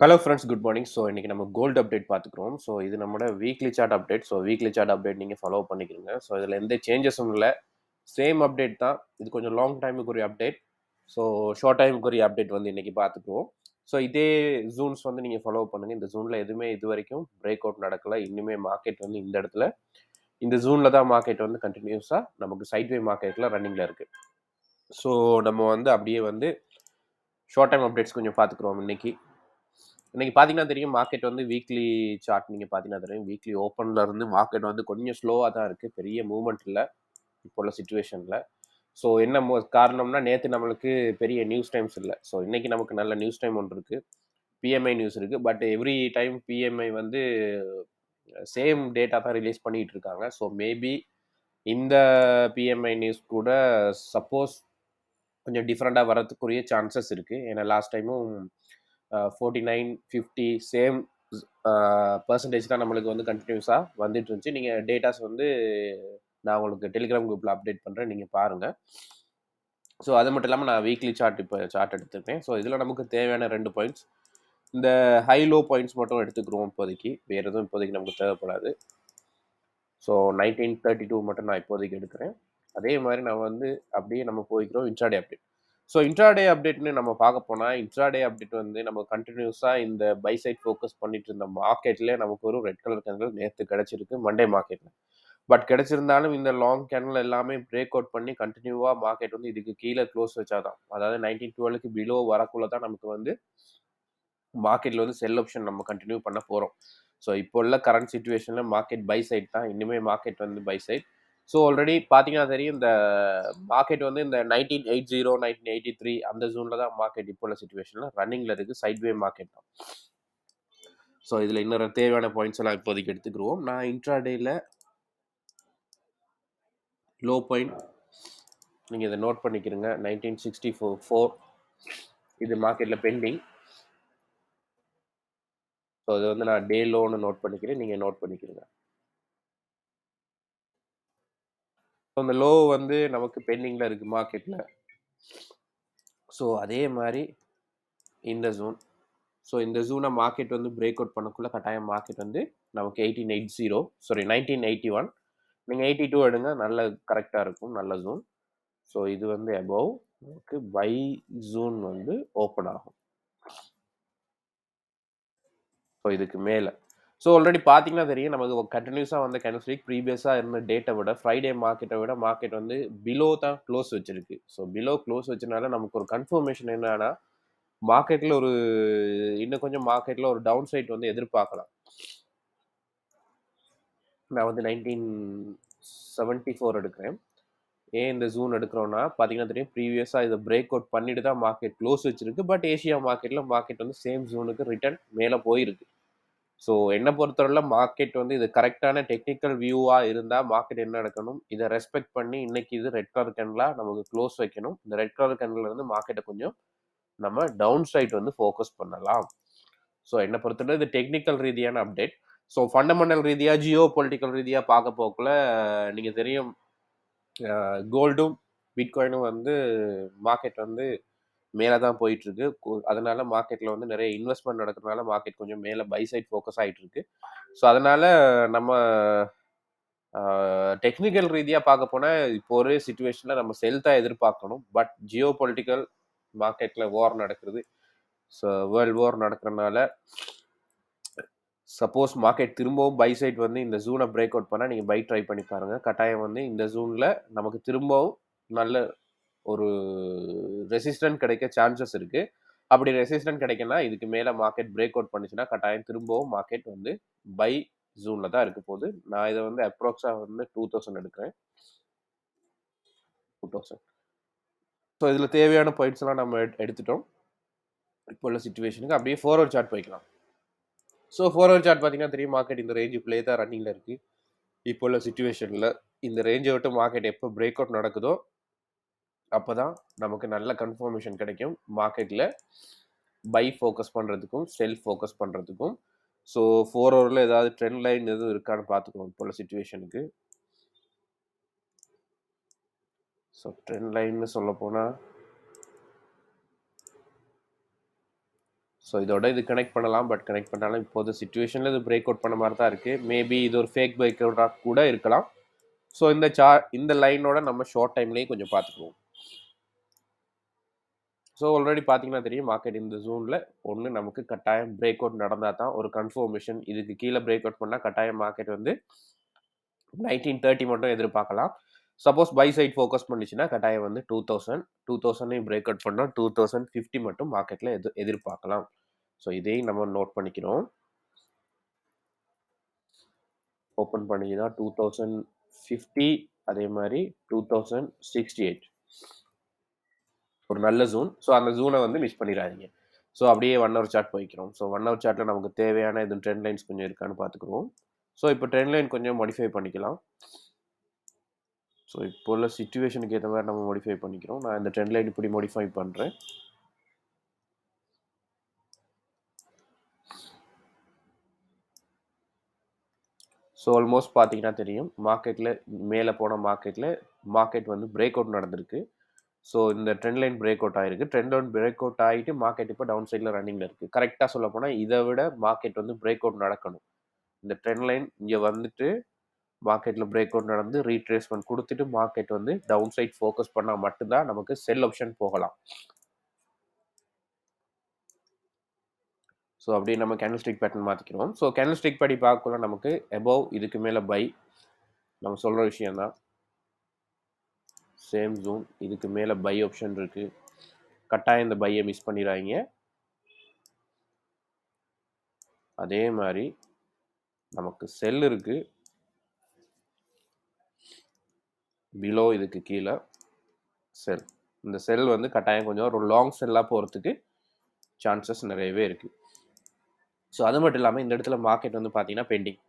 Hello friends, good morning. So இன்றைக்கி நம்ம gold update பார்த்துக்குறோம். ஸோ இது நம்மளோட weekly chart update. So weekly chart update நீங்கள் ஃபாலோ பண்ணிக்கிறீங்க. ஸோ இதில் எந்த சேஞ்சஸும் இல்லை, சேம் அப்டேட் தான். இது கொஞ்சம் லாங் டைமுக்குரிய அப்டேட். ஸோ ஷார்ட் டைமுக்குரிய அப்டேட் வந்து இன்றைக்கி பார்த்துக்குவோம். ஸோ இதே ஜூன்ஸ் வந்து நீங்கள் ஃபாலோ பண்ணுங்கள். இந்த ஜூனில் எதுவுமே இது வரைக்கும் பிரேக் அவுட் நடக்கலை. இன்னுமே மார்க்கெட் வந்து இந்த இடத்துல இந்த ஜூனில் தான் மார்க்கெட் வந்து கண்டினியூஸாக நமக்கு சைட்வே மார்க்கெட்டில் ரன்னிங்கில் இருக்குது. ஸோ நம்ம வந்து அப்படியே வந்து ஷார்ட் டைம் அப்டேட்ஸ் கொஞ்சம் பார்த்துக்குறோம் இன்னைக்கு. இன்னைக்கு பார்த்தீங்கன்னா தெரியும், மார்க்கெட் வந்து வீக்லி சார்ட் நீங்கள் பார்த்தீங்கன்னா தெரியும், வீக்லி ஓப்பனில் இருந்து மார்க்கெட் வந்து கொஞ்சம் ஸ்லோவாக தான் இருக்குது. பெரிய மூவ்மெண்ட் இல்லை இப்போ உள்ள சுச்சுவேஷனில். ஸோ என்ன காரணம்னா, நேற்று நம்மளுக்கு பெரிய நியூஸ் டைம்ஸ் இல்லை. ஸோ இன்னைக்கு நமக்கு நல்ல நியூஸ் டைம் ஒன்று இருக்குது, பிஎம்ஐ நியூஸ் இருக்குது. பட் எவ்ரி டைம் பிஎம்ஐ வந்து சேம் டேட்டா தான் ரிலீஸ் பண்ணிகிட்டு இருக்காங்க. ஸோ மேபி இந்த பிஎம்ஐ நியூஸ் கூட சப்போஸ் கொஞ்சம் டிஃப்ரெண்ட்டாக வரதுக்குரிய சான்சஸ் இருக்குது. ஏன்னா லாஸ்ட் டைமும் 49, 50 சேம் பர்சன்டேஜ் தான் நம்மளுக்கு வந்து கண்டினியூஸாக வந்துட்டு இருந்துச்சு. நீங்கள் டேட்டாஸ் வந்து நான் உங்களுக்கு டெலிகிராம் குரூப்பில் அப்டேட் பண்ணுறேன், நீங்கள் பாருங்கள். ஸோ அது மட்டும் இல்லாமல் நான் வீக்லி சார்ட் இப்போ சார்ட் எடுத்துருக்கேன். ஸோ இதில் நமக்கு தேவையான 2 பாயிண்ட்ஸ், இந்த ஹை லோ பாயிண்ட்ஸ் மட்டும் எடுத்துக்கிறோம் இப்போதைக்கு. வேறு எதுவும் இப்போதைக்கு நமக்கு தேவைப்படாது. ஸோ 1932 மட்டும் நான் இப்போதைக்கு எடுக்கிறேன். அதே மாதிரி நான் வந்து அப்படியே நம்ம போய்க்கிறோம் இன்ட்ராடே அப்டேட். ஸோ இன்ட்ராடே அப்டேட்னு நம்ம பார்க்க போனால், இன்ட்ராடே அப்டேட் வந்து நம்ம கண்டினியூஸாக இந்த பை சைட் ஃபோக்கஸ் பண்ணிட்டு இருந்த மார்க்கெட்லேயே நமக்கு ஒரு ரெட் கலர் கேண்டில் நேற்று கிடச்சிருக்கு மண்டே மார்க்கெட்டில். பட் கிடச்சிருந்தாலும் இந்த லாங் கேண்டில் எல்லாமே பிரேக் அவுட் பண்ணி கண்டினியூவாக மார்க்கெட் வந்து இதுக்கு கீழே க்ளோஸ் வச்சாதான், அதாவது 1912க்கு பிலோ வரக்குள்ள தான் நமக்கு வந்து மார்க்கெட்டில் வந்து செல் ஆப்ஷன் நம்ம கண்டினியூ பண்ண போகிறோம். ஸோ இப்போ உள்ள கரண்ட் சுச்சுவேஷனில் மார்க்கெட் பை சைட் தான், இன்னுமே மார்க்கெட் வந்து பை சைட். ஸோ ஆல்ரெடி பார்த்தீங்கன்னா தெரியும், இந்த மார்க்கெட் வந்து இந்த 1980, 1983 அந்த ஜோனில் தான் மார்க்கெட் இப்போ உள்ள சுச்சுவேஷனில் ரன்னிங்கில் இருக்குது. சைட்வே மார்க்கெட் தான். ஸோ இதில் இன்னொரு தேவையான பாயிண்ட்ஸ் எல்லாம் இப்போதைக்கு எடுத்துக்கிடுவோம். நான் இன்ட்ராடேயில் லோ பாயிண்ட் நீங்கள் இதை நோட் பண்ணிக்கிறீங்க, 1964 இது மார்க்கெட்டில் பெண்டிங். ஸோ அது வந்து நான் டே லோன்னு நோட் பண்ணிக்கிறேன், நீங்கள் நோட் பண்ணிக்கிறீங்க. அந்த லோ வந்து நமக்கு பெண்டிங்கில் இருக்குது மார்க்கெட்டில். ஸோ அதே மாதிரி இந்த ஜோன், ஸோ இந்த ஜோனை மார்க்கெட் வந்து பிரேக் அவுட் பண்ணக்குள்ள கட்டாயம் மார்க்கெட் வந்து நமக்கு 1981, நீங்கள் 82 எடுங்க, நல்ல கரெக்டாக இருக்கும், நல்ல ஜோன். ஸோ இது வந்து அபவ் நமக்கு பை ஜோன் வந்து ஓப்பன் ஆகும். ஸோ இதுக்கு மேலே ஸோ ஆல்ரெடி பார்த்தீங்கன்னா தெரியும், நமக்கு கண்டினியூஸாக வந்த கேண்டில்ஸ்டிக் ப்ரீவியஸாக இருந்த டேட்டை விட, ஃப்ரைடே மார்க்கெட்டை விட மார்க்கெட் வந்து பிலோ தான் க்ளோஸ் வச்சிருக்கு. ஸோ பிலோ க்ளோஸ் வச்சனால நமக்கு ஒரு கன்ஃபர்மேஷன் என்னன்னா, மார்க்கெட்டில் ஒரு இன்னும் கொஞ்சம் மார்க்கெட்டில் ஒரு டவுன் சைட் வந்து எதிர்பார்க்கலாம். நான் வந்து 1974 எடுக்கிறேன். ஏன் இந்த ஜூன் எடுக்கிறோன்னா, பார்த்தீங்கன்னா தெரியும், ப்ரீவியஸாக இதை பிரேக் அவுட் பண்ணிட்டு தான் மார்க்கெட் க்ளோஸ் வச்சிருக்கு. பட் ஏஷியா மார்க்கெட்டில் மார்க்கெட் வந்து சேம் ஜூனுக்கு ரிட்டர்ன் மேலே போயிருக்கு. ஸோ என்னை பொறுத்தவரையில் மார்க்கெட் வந்து இது கரெக்டான டெக்னிக்கல் வியூவாக இருந்தால் மார்க்கெட் என்ன நடக்கணும், இதை ரெஸ்பெக்ட் பண்ணி இன்னைக்கு இது ரெட் கலர் கேண்டிலாக நமக்கு க்ளோஸ் வைக்கணும். இந்த ரெட் கலர் கேண்டில் இருந்து மார்க்கெட்டை கொஞ்சம் நம்ம டவுன் சைட் வந்து ஃபோக்கஸ் பண்ணலாம். ஸோ என்னை பொறுத்தவரை இது டெக்னிக்கல் ரீதியான அப்டேட். ஸோ ஃபண்டமெண்டல் ரீதியாக, ஜியோ பொலிட்டிக்கல் ரீதியாக பார்க்க போக்குள்ள நீங்கள் தெரியும், கோல்டும் பிட்காயினும் வந்து மார்க்கெட் வந்து மேலே தான் போயிட்டுருக்கு. அதனால மார்க்கெட்டில் வந்து நிறைய இன்வெஸ்ட்மெண்ட் நடக்கிறதுனால மார்க்கெட் கொஞ்சம் மேலே பை சைட் ஃபோக்கஸ் ஆகிட்டு இருக்கு. ஸோ அதனால நம்ம டெக்னிக்கல் ரீதியாக பார்க்க போனால் இப்போ ஒரு சுச்சுவேஷனில் நம்ம செல் தான் எதிர்பார்க்கணும். பட் ஜியோ பொலிட்டிக்கல் மார்க்கெட்டில் வார் நடக்குது. ஸோ வேர்ல்டு வார் நடக்கிறதுனால சப்போஸ் மார்க்கெட் திரும்பவும் பை சைட் வந்து இந்த ஜூனை பிரேக் அவுட் பண்ணால் நீங்கள் பை ட்ரை பண்ணி பாருங்கள். கட்டாயம் வந்து இந்த ஜூனில் நமக்கு திரும்பவும் நல்ல ஒரு ரெசிஸ்டன்ட் கிடைக்க சான்சஸ் இருக்குது. அப்படி ரெசிஸ்டன்ட் கிடைக்குன்னா, இதுக்கு மேலே மார்க்கெட் பிரேக் அவுட் பண்ணிச்சுன்னா கட்டாயம் திரும்பவும் மார்க்கெட் வந்து பை ஜூனில் தான் இருக்க போகுது. நான் இதை வந்து அப்ராக்ஸாக வந்து 2000 எடுக்கிறேன். 2000. ஸோ இதில் தேவையான பாயிண்ட்ஸ் எல்லாம் நம்ம எடுத்துட்டோம். இப்போ உள்ள சுச்சுவேஷனுக்கு அப்படியே ஃபார்வர்ட் சார்ட் போய்க்கலாம். ஸோ ஃபார்வர்ட் சார்ட் பார்த்தீங்கன்னா தெரியும், மார்க்கெட் இந்த ரேஞ்சுக்குள்ளே தான் ரன்னிங்கில் இருக்குது. இப்போ உள்ள சுச்சுவேஷனில் இந்த ரேஞ்சை விட்டு மார்க்கெட் எப்போ பிரேக் அவுட் நடக்குதோ அப்போ தான் நமக்கு நல்ல கன்ஃபர்மேஷன் கிடைக்கும் மார்க்கெட்டில் பை ஃபோக்கஸ் பண்ணுறதுக்கும் செல் ஃபோக்கஸ் பண்ணுறதுக்கும். ஸோ 4 ஹவரில் ஏதாவது ட்ரெண்ட் லைன் எதுவும் இருக்கான்னு பார்த்துக்கணும் இப்போ உள்ள சுச்சுவேஷனுக்கு. ஸோ ட்ரெண்ட் லைன்னு சொல்ல போனால், ஸோ இதோட இது கனெக்ட் பண்ணலாம், பட் கனெக்ட் பண்ணாலும் இப்போது சிச்சுவேஷனில் இது பிரேக் அவுட் பண்ண மாதிரி தான் இருக்குது. மேபி இது ஒரு ஃபேக் பிரேக் அவுட்டாக கூட இருக்கலாம். ஸோ இந்த லைனோட நம்ம ஷார்ட் டைம்லேயும் கொஞ்சம் பார்த்துக்குவோம். ஸோ ஆல்ரெடி பார்த்தீங்கன்னா தெரியும், மார்க்கெட் இந்த ஜோனில் ஒன்று நமக்கு கட்டாயம் பிரேக் அவுட் நடந்தால் தான் ஒரு கன்ஃபர்மேஷன். இதுக்கு கீழே பிரேக் அவுட் பண்ணால் கட்டாயம் மார்க்கெட் வந்து 1930 மட்டும் எதிர்பார்க்கலாம். சப்போஸ் பை சைட் ஃபோக்கஸ் பண்ணிச்சுன்னா கட்டாயம் வந்து 2000 பிரேக் அவுட் பண்ணால் 2050 மட்டும் மார்க்கெட்டில் எதிர்பார்க்கலாம். ஸோ இதையும் நம்ம நோட் பண்ணிக்கிறோம். ஓப்பன் பண்ணிங்கன்னா 2050, அதே மாதிரி 2068 ஒரு நல்ல ஜோன். ஸோ அந்த ஜோனை வந்து மிஸ் பண்ணிடாதீங்க. ஸோ அப்படியே 1 ஹவர் சார்ட் போய்க்கிறோம். ஸோ 1 ஹவர் சார்ட்டில் நமக்கு தேவையான இது ட்ரெண்ட் லைன்ஸ் கொஞ்சம் இருக்கான்னு பார்த்துக்குருவோம். ஸோ இப்போ ட்ரெண்ட் லைன் கொஞ்சம் மாடிஃபை பண்ணிக்கலாம். ஸோ இப்போ உள்ள சிச்சுவேஷனுக்கு ஏற்ற மாதிரி நம்ம மாடிஃபை பண்ணிக்கிறோம். நான் இந்த ட்ரெண்ட் லைன் இப்படி மாடிஃபை பண்ணுறேன். ஸோ ஆல்மோஸ்ட் பார்த்தீங்கன்னா தெரியும், மார்க்கெட்டில் மேலே போன மார்க்கெட் வந்து பிரேக் அவுட் நடந்திருக்கு. ஸோ இந்த ட்ரெண்ட் லைன் பிரேக் அவுட் ஆகிருக்கு. ட்ரெண்ட் லைன் பிரேக் அவுட் ஆகிட்டு மார்க்கெட் இப்போ டவுன் சைடில் ரன்னிங்கில் இருக்குது. கரெக்டாக சொல்ல போனால் இதை விட மார்க்கெட் வந்து பிரேக் அவுட் நடக்கணும். இந்த ட்ரெண்ட் லைன் இங்கே வந்துட்டு மார்க்கெட்டில் பிரேக் அவுட் நடந்து ரீட்ரேஸ்மெண்ட் கொடுத்துட்டு மார்க்கெட் வந்து டவுன் சைட் ஃபோக்கஸ் பண்ணால் மட்டும்தான் நமக்கு செல் ஆப்ஷன் போகலாம். ஸோ அப்படியே நம்ம கேண்டில் ஸ்டிக் பேட்டர்ன் மாற்றிக்கிறோம். ஸோ கேண்டில் ஸ்டிக் படி பார்க்கல நமக்கு எபோவ் இதுக்கு மேலே பை நம்ம சொல்கிற விஷயந்தான். சேம் ஜோன் இதுக்கு மேலே பை ஆப்ஷன் இருக்குது. கட்டாயம் இந்த பையை மிஸ் பண்ணிடுறாங்க. அதே மாதிரி நமக்கு செல் இருக்குது பிலோ, இதுக்கு கீழே செல். இந்த செல் வந்து கட்டாயம் கொஞ்சம் ஒரு லாங் செல்லாக போகிறதுக்கு சான்சஸ் நிறையவே இருக்குது. ஸோ அது மட்டும் இல்லாமல் இந்த இடத்துல மார்க்கெட் வந்து பார்த்தீங்கன்னா பெண்டிங்.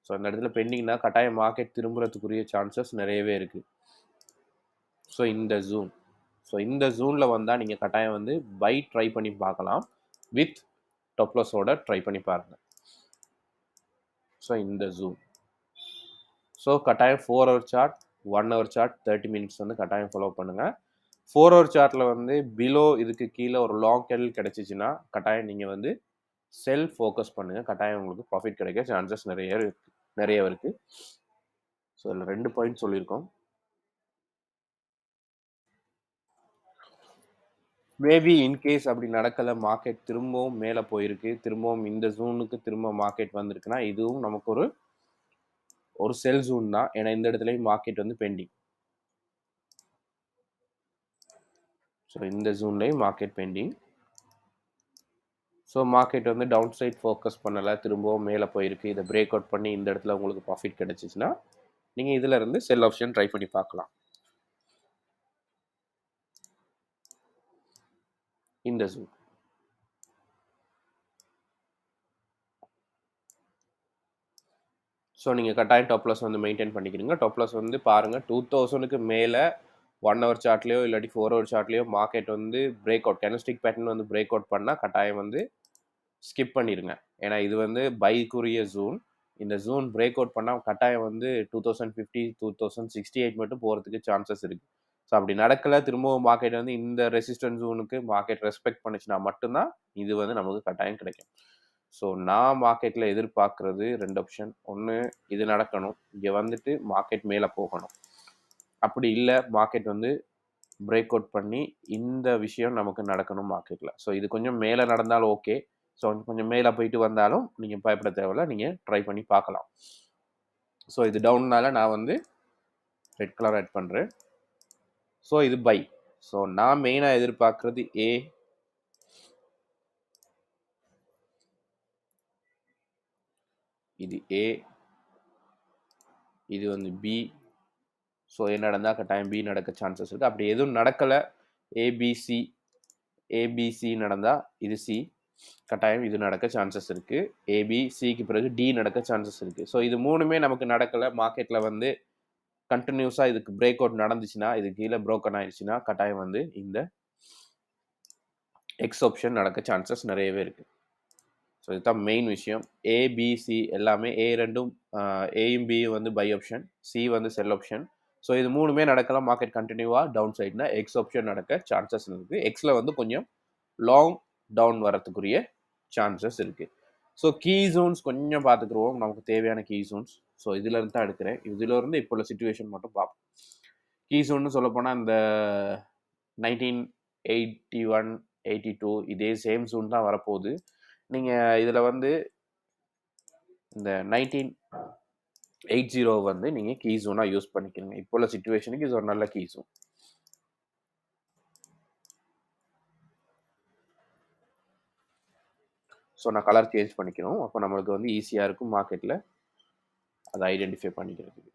ஸோ இந்த இடத்துல பெண்டிங்னா கட்டாயம் மார்க்கெட் திரும்புறதுக்குரிய சான்சஸ் நிறையவே இருக்குது. ஸோ இந்த ஜூனில் வந்தால் நீங்கள் கட்டாயம் வந்து பை ட்ரை பண்ணி பார்க்கலாம். வித் டாப்லஸோட ட்ரை பண்ணி பாருங்கள். ஸோ இந்த ஜூன் ஸோ கட்டாயம் 4 hour chart, 1 hour chart, 30 minutes வந்து கட்டாயம் ஃபாலோ பண்ணுங்கள். 4 ஹவர் சார்ட்டில் வந்து பிலோ இதுக்கு கீழே ஒரு லாங் கேண்டில் கிடச்சிச்சின்னா கட்டாயம் நீங்கள் வந்து செல் ஃபோக்கஸ் பண்ணுங்கள். கட்டாயம் உங்களுக்கு ப்ராஃபிட் கிடைக்க சான்சஸ் நிறைய இருக்குது. ஸோ இதில் 2 பாயிண்ட் சொல்லியிருக்கோம். மேபி இன்கேஸ் அப்படி நடக்கலை, மார்க்கெட் திரும்பவும் மேலே போயிருக்கு, திரும்பவும் இந்த ஜோனுக்கு திரும்ப மார்க்கெட் வந்திருக்குன்னா இதுவும் நமக்கு ஒரு செல் ஜோன் தான். ஏன்னா இந்த இடத்துலையும் மார்க்கெட் வந்து பெண்டிங். ஸோ இந்த ஜோன்லேயும் மார்க்கெட் பெண்டிங். ஸோ மார்க்கெட் வந்து டவுன் சைட் ஃபோக்கஸ் பண்ணலை, திரும்பவும் மேலே போயிருக்கு. இதை பிரேக் அவுட் பண்ணி இந்த இடத்துல உங்களுக்கு ப்ராஃபிட் கிடைச்சிச்சுன்னா நீங்கள் இதில் இருந்து செல் ஆப்ஷன் ட்ரை பண்ணி பார்க்கலாம். இந்த ஜோன் ஸோ நீங்கள் கட்டாயம் டாப்லஸ் வந்து மெயின்டைன் பண்ணிக்கிறீங்க. டாப்லஸ் வந்து பாருங்கள் 2000க்கு மேலே 1 ஹவர் சார்ட்லேயோ இல்லாட்டி 4 ஹவர் சார்ட்லேயோ மார்க்கெட் வந்து பிரேக் அவுட் கேண்டில்ஸ்டிக் பேட்டர்ன் வந்து பிரேக் அவுட் பண்ணால் கட்டாயம் வந்து ஸ்கிப் பண்ணிடுங்க. ஏன்னா இது வந்து பைக்குரிய ஜோன். இந்த ஜோன் பிரேக் அவுட் பண்ணால் கட்டாயம் வந்து 2050, 2068 மட்டும் போகிறதுக்கு சான்சஸ் இருக்குது. ஸோ அப்படி நடக்கலை, திரும்பவும் மார்க்கெட் வந்து இந்த ரெசிஸ்டன்ஸ் ஜோனுக்கு மார்க்கெட் ரெஸ்பெக்ட் பண்ணிச்சுன்னா மட்டும்தான் இது வந்து நமக்கு கட்டாயம் கிடைக்கும். ஸோ நான் மார்க்கெட்டில் எதிர்பார்க்குறது 2 ஆப்ஷன். ஒன்று இது நடக்கணும், இங்கே வந்துட்டு மார்க்கெட் மேலே போகணும். அப்படி இல்லை, மார்க்கெட் வந்து பிரேக் அவுட் பண்ணி இந்த விஷயம் நமக்கு நடக்கணும் மார்க்கெட்டில். ஸோ இது கொஞ்சம் மேலே நடந்தாலும் ஓகே. ஸோ கொஞ்சம் மேலே போயிட்டு வந்தாலும் நீங்கள் பயப்பட தேவையில்ல, நீங்கள் ட்ரை பண்ணி பார்க்கலாம். ஸோ இது டவுன்னால நான் வந்து ரெட் கலர் ஆட் பண்ணுறேன். ஸோ இது பை. ஸோ நான் மெயினாக எதிர்பார்க்குறது ஏ, இது ஏ, இது வந்து பி. ஸோ என்ன நடந்தால் கட்டாயம் பி நடக்க சான்சஸ் இருக்குது. அப்படி எதுவும் நடக்கலை, ஏபிசி நடந்தால் இது சி, கட்டாயம் இது நடக்க சான்சஸ் இருக்குது. ஏபிசிக்கு பிறகு டி நடக்க சான்சஸ் இருக்குது. ஸோ இது மூணுமே நமக்கு நடக்கலை, மார்க்கெட்டில் வந்து கண்டினியூஸாக இதுக்கு பிரேக் அவுட் நடந்துச்சுன்னா, இது கீழே ப்ரோக்கன் ஆயிடுச்சுன்னா கட்டாயம் வந்து இந்த எக்ஸ் ஆப்ஷன் நடக்க சான்சஸ் நிறையவே இருக்குது. ஸோ இதுதான் மெயின் விஷயம். ஏபிசி எல்லாமே ரெண்டும் ஏயும் பியும் வந்து பை ஆப்ஷன், சி வந்து செல் ஆப்ஷன். ஸோ இது மூணுமே நடக்கலாம். மார்க்கெட் கண்டினியூவாக டவுன் சைட்னா எக்ஸ் ஆப்ஷன் நடக்க சான்சஸ் இருக்குது. எக்ஸில் வந்து கொஞ்சம் லாங் டவுன் வரத்துக்குரிய சான்சஸ் இருக்குது. ஸோ கீ ஜோன்ஸ் கொஞ்சம் பார்த்துக்குருவோம், நமக்கு தேவையான கீ ஜோன்ஸ். ஸோ இதிலேருந்து தான் எடுக்கிறேன். இதிலேருந்து இப்போ உள்ள சிச்சுவேஷன் மட்டும் பார்ப்போம். கீ ஜோன்னு சொல்லப்போனால் இந்த 1981 82 இதே சேம் ஜோன் தான் வரப்போகுது. நீங்கள் இதில் வந்து இந்த 1980 வந்து நீங்கள் கீ ஜோனாக யூஸ் பண்ணிக்கிறீங்க. இப்போ உள்ள சிச்சுவேஷனுக்கு இது ஒரு நல்ல கீ ஜோன். ஸோ நான் கலர் சேஞ்ச் பண்ணிக்கிறோம். அப்போ நம்மளுக்கு வந்து ஈஸியாக இருக்கும் மார்க்கெட்டில் அதை ஐடென்டிஃபை பண்ணிக்கிறதுக்கு.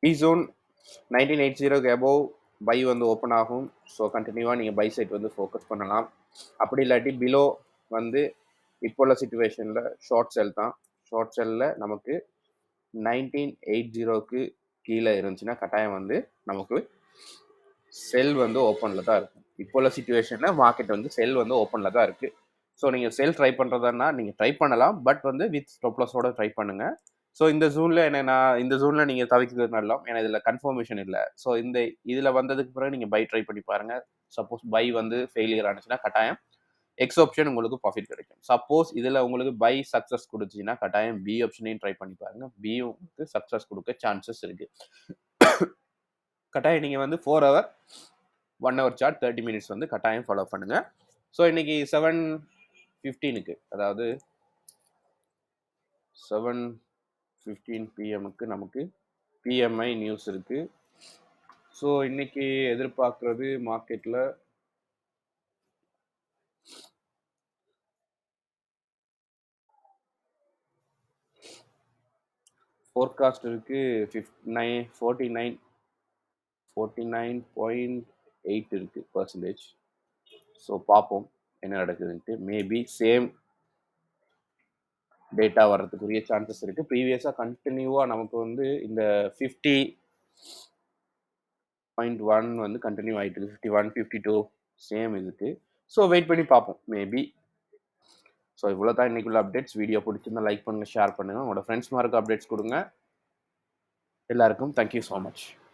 கீ ஜோன் 1980க்கு அபோவ் பை வந்து ஓப்பன் ஆகும். ஸோ கண்டினியூவாக நீங்கள் பை சைட் வந்து ஃபோக்கஸ் பண்ணலாம். அப்படி இல்லாட்டி பிலோ வந்து இப்போ உள்ள சிச்சுவேஷனில் ஷார்ட் செல் தான். ஷார்ட் செல்லில் நமக்கு 1980க்கு கீழே இருந்துச்சுன்னா கட்டாயம் வந்து நமக்கு செல் வந்து ஓப்பனில் தான் இருக்கும். இப்போ உள்ள சிச்சுவேஷனில் மார்க்கெட் வந்து செல் வந்து ஓப்பனில் தான் இருக்குது. ஸோ நீங்கள் செல் ட்ரை பண்ணுறதுன்னா நீங்கள் ட்ரை பண்ணலாம், பட் வந்து வித் ஸ்டாப் லாஸோட ட்ரை பண்ணுங்கள். ஸோ இந்த ஜூனில் இந்த ஜூனில் நீங்கள் தவிர்க்கிறது நல்லலாம், ஏன்னா இதில் கன்ஃபர்மேஷன் இல்லை. ஸோ இதில் வந்ததுக்கு பிறகு நீங்கள் பை ட்ரை பண்ணி பாருங்கள். சப்போஸ் பை வந்து ஃபெயிலியர் ஆனிச்சுன்னா கட்டாயம் எக்ஸ் ஆப்ஷன் உங்களுக்கு ப்ராஃபிட் கிடைக்கும். சப்போஸ் இதில் உங்களுக்கு பை சக்ஸஸ் கொடுத்துச்சுன்னா கட்டாயம் பி ஆப்ஷனையும் ட்ரை பண்ணி பாருங்கள். பியும் உங்களுக்கு சக்ஸஸ் கொடுக்க சான்சஸ் இருக்குது. கட்டாயம் நீங்கள் வந்து 4 ஹவர் 1 ஹவர் சார்ட் 30 மினிட்ஸ் வந்து கட்டாயம் ஃபாலோ பண்ணுங்கள். ஸோ இன்னைக்கு 7:15க்கு, அதாவது 7:15 PM நமக்கு PMI நியூஸ் இருக்குது. ஸோ இன்னைக்கு எதிர்பார்க்குறது மார்க்கெட்டில் ஃபோர்காஸ்ட் இருக்குது 49.8 இருக்குது %. ஸோ பார்ப்போம் என்ன நடக்குதுன்ட்டு. மேபி சேம் டேட்டா வர்றதுக்குரிய சான்சஸ் இருக்குது. ப்ரீவியஸாக கண்டினியூவாக நமக்கு வந்து இந்த 50.1 வந்து கண்டினியூ ஆகிட்டு இருக்கு. 51 52 சேம் இதுக்கு. ஸோ வெயிட் பண்ணி பார்ப்போம் மேபி. ஸோ இவ்வளோ தான் இன்றைக்குள்ள அப்டேட்ஸ். வீடியோ பிடிச்சிருந்தா லைக் பண்ணுங்கள், ஷேர் பண்ணுங்கள், உங்களோட ஃப்ரெண்ட்ஸ் மாருக்கு அப்டேட்ஸ் கொடுங்க. எல்லாருக்கும் தேங்க்யூ ஸோ மச்.